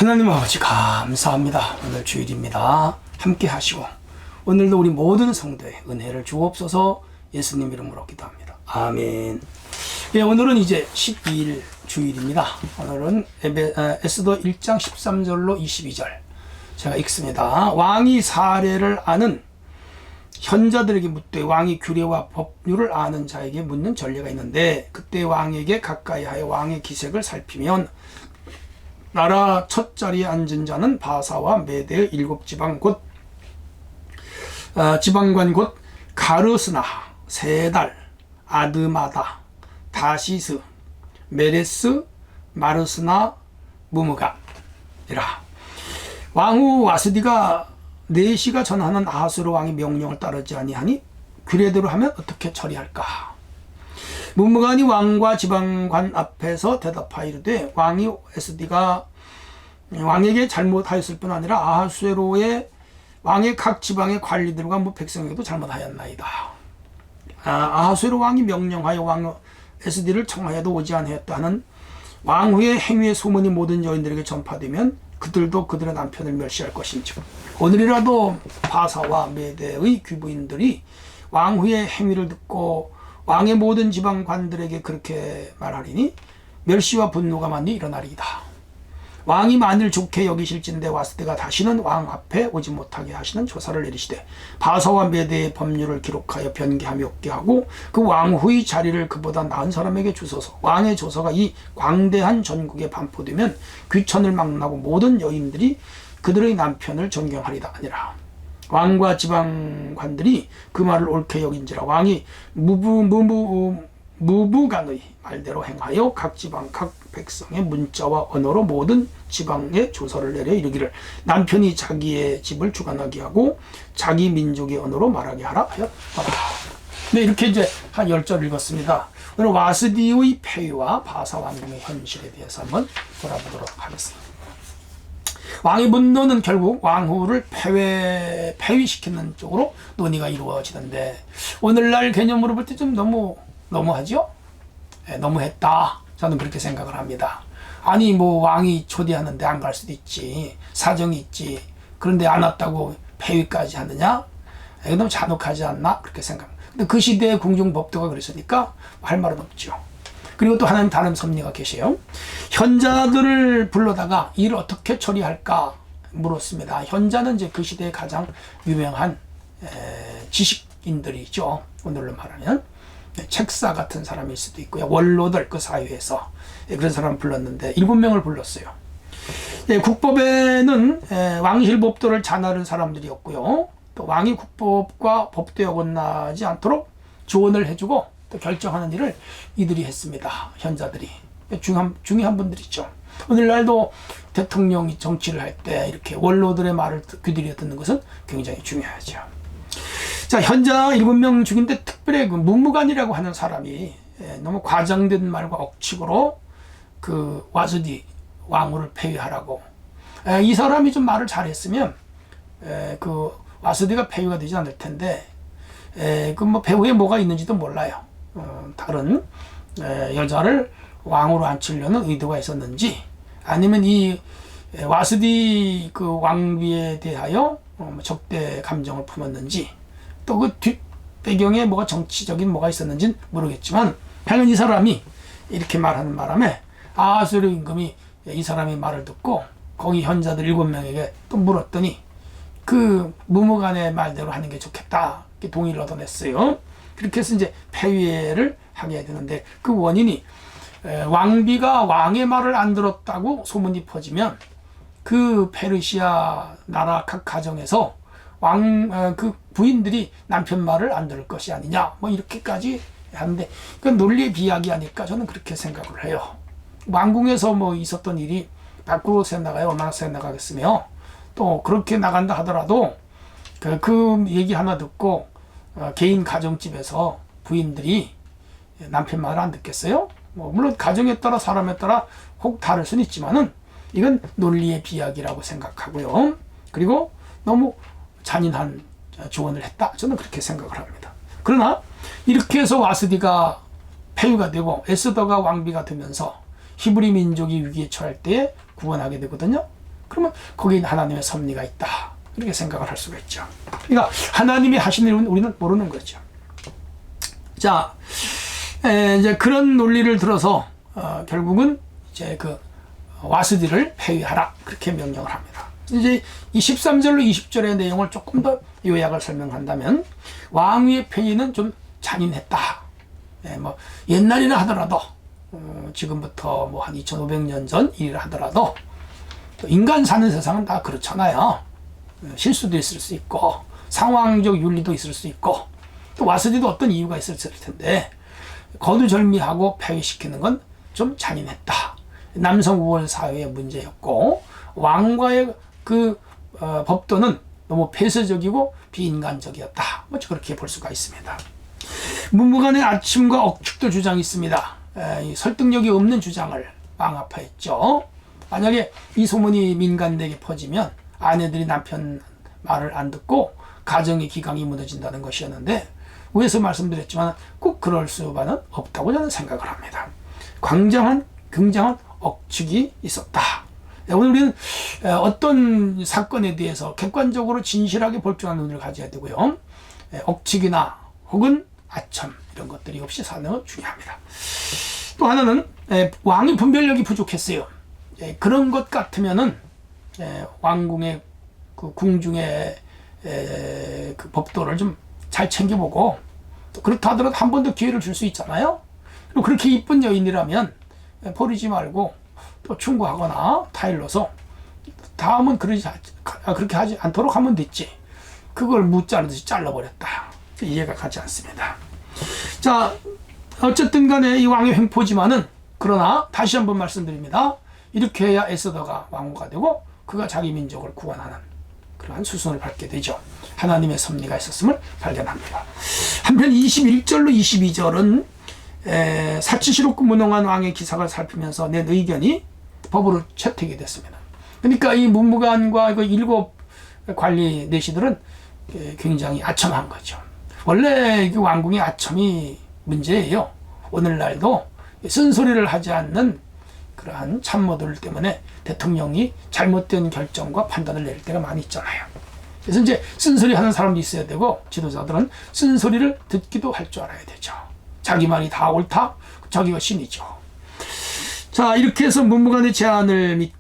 하나님 아버지 감사합니다. 오늘 주일입니다. 함께 하시고 오늘도 우리 모든 성도의 은혜를 주옵소서. 예수님 이름으로 기도합니다. 아멘. 예, 오늘은 이제 12일 주일입니다. 오늘은 에스더 1장 13절로 22절 제가 읽습니다. 왕이 사례를 아는 현자들에게 묻되 왕이 규례와 법률을 아는 자에게 묻는 전례가 있는데, 그때 왕에게 가까이 하여 왕의 기색을 살피면 나라 첫 자리에 앉은 자는 바사와 메대의 7지방 곧 지방관 곧 가르스나, 세달, 아드마다, 다시스, 메레스, 마르스나, 무무가이라. 왕후 와스디가 네시가 전하는 아하스로 왕의 명령을 따르지 아니하니 규례대로 하면 어떻게 처리할까? 무무간이 왕과 지방관 앞에서 대답하이르되 왕이 에스디가 왕에게 잘못하였을 뿐 아니라 아하수에로의 왕의 각 지방의 관리들과 백성에게도 잘못하였나이다. 아하수에로 왕이 명령하여 왕 에스디를 청하여도 오지 아니하였다 하는 왕후의 행위의 소문이 모든 여인들에게 전파되면 그들도 그들의 남편을 멸시할 것인즉, 오늘이라도 바사와 메대의 귀부인들이 왕후의 행위를 듣고 왕의 모든 지방관들에게 그렇게 말하리니 멸시와 분노가 많이 일어나리이다. 왕이 만일 좋게 여기실진대 와스디가 다시는 왕 앞에 오지 못하게 하시는 조사를 내리시되 바사와 메대의 법률을 기록하여 변개함이 없게 하고 그 왕후의 자리를 그보다 나은 사람에게 주소서. 왕의 조서가 이 광대한 전국에 반포되면 귀천을 망라고 모든 여인들이 그들의 남편을 존경하리다 아니라. 왕과 지방관들이 그 말을 옳게 여긴지라 왕이 무부간의 말대로 행하여 각 지방 각 백성의 문자와 언어로 모든 지방에 조서를 내려 이르기를 남편이 자기의 집을 주관하게 하고 자기 민족의 언어로 말하게 하라 하였더라. 네, 이렇게 이제 한 10절 읽었습니다. 오늘 와스디의 폐위와 바사 왕궁의 현실에 대해서 한번 돌아보도록 하겠습니다. 왕의 분노는 결국 왕후를 폐위시키는 쪽으로 논의가 이루어지던데, 오늘날 개념으로 볼 때 좀 너무하죠? 네, 너무했다. 저는 그렇게 생각을 합니다. 아니 뭐 왕이 초대하는데 안 갈 수도 있지, 사정이 있지, 그런데 안 왔다고 폐위까지 하느냐? 이거 너무 잔혹하지 않나? 그렇게 생각합니다. 근데 그 시대의 궁중법도가 그랬으니까 할 말은 없죠. 그리고 또 하나님 다른 섭리가 계세요. 현자들을 불러다가 일을 어떻게 처리할까 물었습니다. 현자는 이제 그 시대의 가장 유명한 지식인들이죠. 오늘로 말하면 책사 같은 사람일 수도 있고요. 원로들 그 사회에서 그런 사람을 불렀는데 7명을 불렀어요. 국법에는 왕실법도를 잔하는 사람들이었고요. 또 왕이 국법과 법도에 어긋나지 않도록 조언을 해주고 또 결정하는 일을 이들이 했습니다. 현자들이 중요한 분들이죠. 오늘날도 대통령이 정치를 할 때 이렇게 원로들의 말을 귀들여 듣는 것은 굉장히 중요하죠. 자, 현자 7명 중인데 특별히 그 무무간이라고 하는 사람이 너무 과장된 말과 억측으로 그 와스디 왕후를 폐위하라고, 이 사람이 좀 말을 잘했으면 그 와스디가 폐위가 되지 않을 텐데, 그 뭐 배후에 뭐가 있는지도 몰라요. 다른 여자를 왕으로 앉히려는 의도가 있었는지, 아니면 이 와스디 그 왕비에 대하여 적대 감정을 품었는지, 또 그 뒷배경에 뭐가 정치적인 뭐가 있었는지는 모르겠지만, 당연히 이 사람이 이렇게 말하는 바람에 아하수에로 임금이 이 사람의 말을 듣고 거기 현자들 7명에게 또 물었더니 그 무무간의 말대로 하는 게 좋겠다, 이렇게 동의를 얻어냈어요. 그렇게 해서 이제 폐위를 하게 되는데, 그 원인이 왕비가 왕의 말을 안 들었다고 소문이 퍼지면 그 페르시아 나라 각 가정에서 그 부인들이 남편 말을 안 들을 것이 아니냐, 뭐 이렇게까지 하는데, 그 논리의 비약이 아닐까 저는 그렇게 생각을 해요. 왕궁에서 뭐 있었던 일이 밖으로 새 나가요. 얼마나 새 나가겠으며, 또 그렇게 나간다 하더라도 그 얘기 하나 듣고 개인 가정집에서 부인들이 남편 말을 안 듣겠어요? 뭐 물론 가정에 따라 사람에 따라 혹 다를 수는 있지만은 이건 논리의 비약이라고 생각하고요. 그리고 너무 잔인한 조언을 했다, 저는 그렇게 생각을 합니다. 그러나 이렇게 해서 와스디가 폐위가 되고 에스더가 왕비가 되면서 히브리 민족이 위기에 처할 때에 구원하게 되거든요. 그러면 거기에 하나님의 섭리가 있다. 이렇게 생각을 할 수가 있죠. 그러니까 하나님이 하신 일은 우리는 모르는 거죠. 자, 이제 그런 논리를 들어서 결국은 이제 그 와스디를 폐위하라 그렇게 명령을 합니다. 이제 이 13절로 20절의 내용을 조금 더 요약을 설명한다면 왕위의 폐위는 좀 잔인했다. 뭐 옛날이라 하더라도 지금부터 뭐 한 2500년 전 일이라 하더라도 또 인간 사는 세상은 다 그렇잖아요. 실수도 있을 수 있고 상황적 윤리도 있을 수 있고 또 와스디도 어떤 이유가 있을 텐데 거두절미하고 폐위시키는 건 좀 잔인했다. 남성 우월 사회의 문제였고 왕과의 그 법도는 너무 폐쇄적이고 비인간적이었다. 뭐 그렇게 볼 수가 있습니다. 문무간의 아침과 억측도 주장이 있습니다. 설득력이 없는 주장을 왕하파했죠. 만약에 이 소문이 민간에게 퍼지면 아내들이 남편 말을 안 듣고 가정의 기강이 무너진다는 것이었는데 위에서 말씀드렸지만 꼭 그럴 수만은 없다고 저는 생각을 합니다. 굉장한 억측이 있었다. 오늘 우리는 어떤 사건에 대해서 객관적으로 진실하게 볼 줄 아는 눈을 가져야 되고요. 억측이나 혹은 아첨 이런 것들이 없이 사는 건 중요합니다. 또 하나는 왕의 분별력이 부족했어요. 그런 것 같으면은 왕궁의 그 궁중의 그 법도를 좀 잘 챙겨보고 또 그렇다 하더라도 한 번 더 기회를 줄 수 있잖아요. 그리고 그렇게 이쁜 여인이라면 버리지 말고 또 충고하거나 타일러서 다음은 그렇게 하지 않도록 하면 됐지. 그걸 무자르듯이 잘라버렸다. 이해가 가지 않습니다. 자, 어쨌든 간에 이 왕의 횡포지만은 그러나 다시 한번 말씀드립니다. 이렇게 해야 에스더가 왕후가 되고 그가 자기 민족을 구원하는 그러한 수순을 밟게 되죠. 하나님의 섭리가 있었음을 발견합니다. 한편 21절로 22절은 사치시로 무능한 왕의 기사를 살피면서 낸 의견이 법으로 채택이 됐습니다. 그러니까 이 문무관과 그 7 관리 내시들은 굉장히 아첨한 거죠. 원래 그 왕궁의 아첨이 문제예요. 오늘날도 쓴소리를 하지 않는 그러한 참모들 때문에 대통령이 잘못된 결정과 판단을 낼 때가 많이 있잖아요. 그래서 이제 쓴소리 하는 사람도 있어야 되고 지도자들은 쓴소리를 듣기도 할 줄 알아야 되죠. 자기 말이 다 옳다? 자기가 신이죠. 자, 이렇게 해서 문무관의 제안을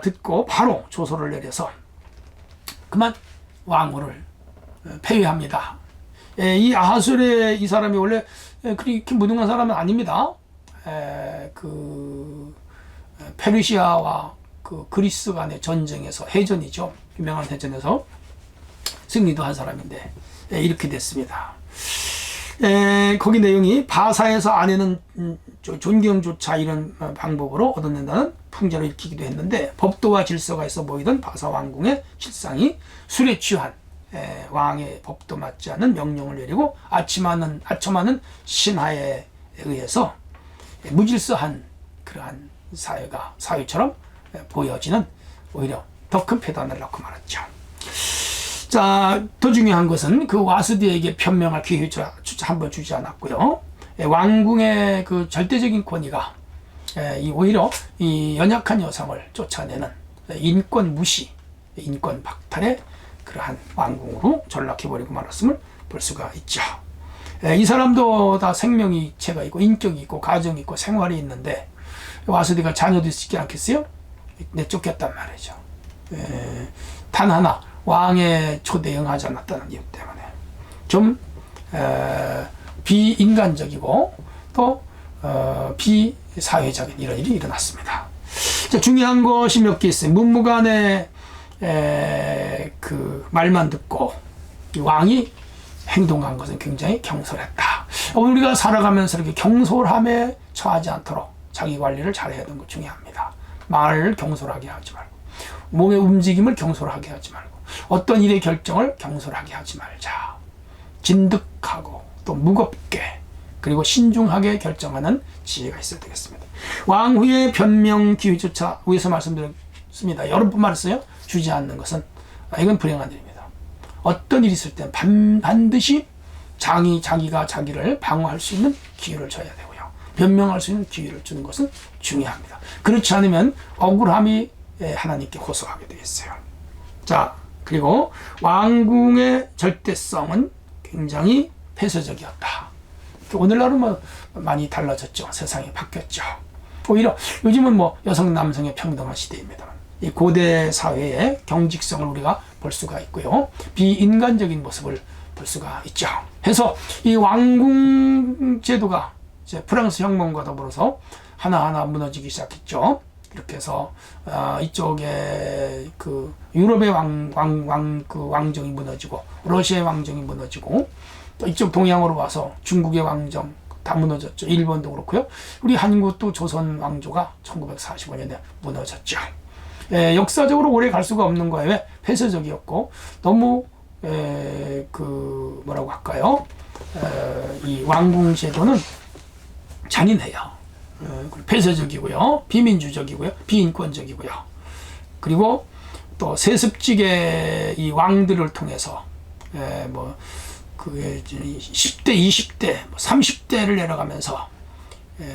듣고 바로 조서를 내려서 그만 왕후를 폐위합니다. 이 아하술의 이 사람이 원래 그렇게 무능한 사람은 아닙니다. 그 페르시아와 그 그리스 간의 전쟁에서 해전이죠. 유명한 해전에서 승리도 한 사람인데 이렇게 됐습니다. 거기 내용이 바사에서 아내는 존경조차 이런 방법으로 얻어낸다는 풍자를 읽히기도 했는데 법도와 질서가 있어 보이던 바사 왕궁의 실상이 술에 취한 왕의 법도 맞지 않는 명령을 내리고 아첨하는 신하에 의해서 무질서한 그러한 사회처럼 보여지는 오히려 더 큰 폐단을 낳고 말았죠. 자, 더 중요한 것은 그 와스디에게 변명할 기회조차 한번 주지 않았고요. 왕궁의 그 절대적인 권위가 오히려 이 연약한 여성을 쫓아내는 인권 무시, 인권 박탈의 그러한 왕궁으로 전락해버리고 말았음을 볼 수가 있죠. 이 사람도 다 생명이체가 있고 인격이 있고 가정이 있고 생활이 있는데 와스디가 자녀도 있지 않겠어요? 내쫓겼단 말이죠. 단 하나 왕의 초대에 응하지 않았다는 이유 때문에 좀 비인간적이고 또 비사회적인 이런 일이 일어났습니다. 자, 중요한 것이 몇 개 있어요. 문무관의 그 말만 듣고 왕이 행동한 것은 굉장히 경솔했다. 우리가 살아가면서 이렇게 경솔함에 처하지 않도록 자기 관리를 잘해야 되는 것 중요합니다. 말을 경솔하게 하지 말고 몸의 움직임을 경솔하게 하지 말고 어떤 일의 결정을 경솔하게 하지 말자. 진득하고 또 무겁게 그리고 신중하게 결정하는 지혜가 있어야 되겠습니다. 왕후의 변명 기회조차 위에서 말씀드렸습니다. 여러 번 말했어요. 주지 않는 것은 이건 불행한 일입니다. 어떤 일이 있을 때 반드시 자기가 자기를 방어할 수 있는 기회를 줘야 되고요. 변명할 수 있는 기회를 주는 것은 중요합니다. 그렇지 않으면 억울함이 하나님께 호소하게 되겠어요. 자, 그리고 왕궁의 절대성은 굉장히 폐쇄적이었다. 오늘날은 뭐 많이 달라졌죠. 세상이 바뀌었죠. 오히려 요즘은 뭐 여성 남성의 평등한 시대입니다. 이 고대 사회의 경직성을 우리가 볼 수가 있고요. 비인간적인 모습을 볼 수가 있죠. 해서 이 왕궁 제도가 이제 프랑스 혁명과 더불어서 하나하나 무너지기 시작했죠. 이렇게 해서 이쪽에 그 유럽의 그 왕정이 무너지고 러시아의 왕정이 무너지고 또 이쪽 동양으로 와서 중국의 왕정 다 무너졌죠. 일본도 그렇고요. 우리 한국도 조선 왕조가 1945년에 무너졌죠. 역사적으로 오래 갈 수가 없는 거예요. 왜? 폐쇄적이었고 너무 그 뭐라고 할까요? 이 왕궁 제도는 잔인해요. 폐쇄적이고요, 비민주적이고요, 비인권적이고요. 그리고 또 세습직의 이 왕들을 통해서 뭐 그 10대, 20대, 30대를 내려가면서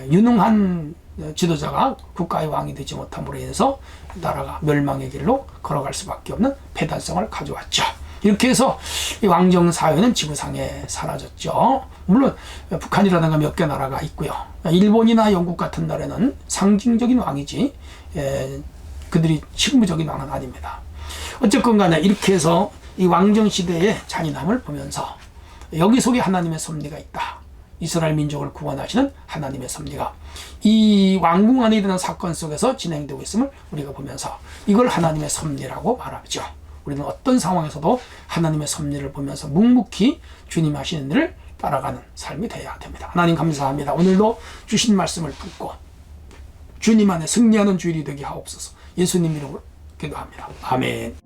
유능한 지도자가 국가의 왕이 되지 못함으로 인해서 나라가 멸망의 길로 걸어갈 수밖에 없는 폐단성을 가져왔죠. 이렇게 해서 이 왕정 사회는 지구상에 사라졌죠. 물론 북한이라든가 몇 개 나라가 있고요. 일본이나 영국 같은 나라는 상징적인 왕이지 그들이 실무적인 왕은 아닙니다. 어쨌건 간에 이렇게 해서 이 왕정 시대의 잔인함을 보면서 여기 속에 하나님의 섭리가 있다. 이스라엘 민족을 구원하시는 하나님의 섭리가 이 왕궁 안에 일어난 사건 속에서 진행되고 있음을 우리가 보면서 이걸 하나님의 섭리라고 말하죠. 우리는 어떤 상황에서도 하나님의 섭리를 보면서 묵묵히 주님 하시는 일을 따라가는 삶이 되어야 됩니다. 하나님 감사합니다. 오늘도 주신 말씀을 붙고 주님 안에 승리하는 주일이 되게 하옵소서. 예수님 이름으로 기도합니다. 아멘.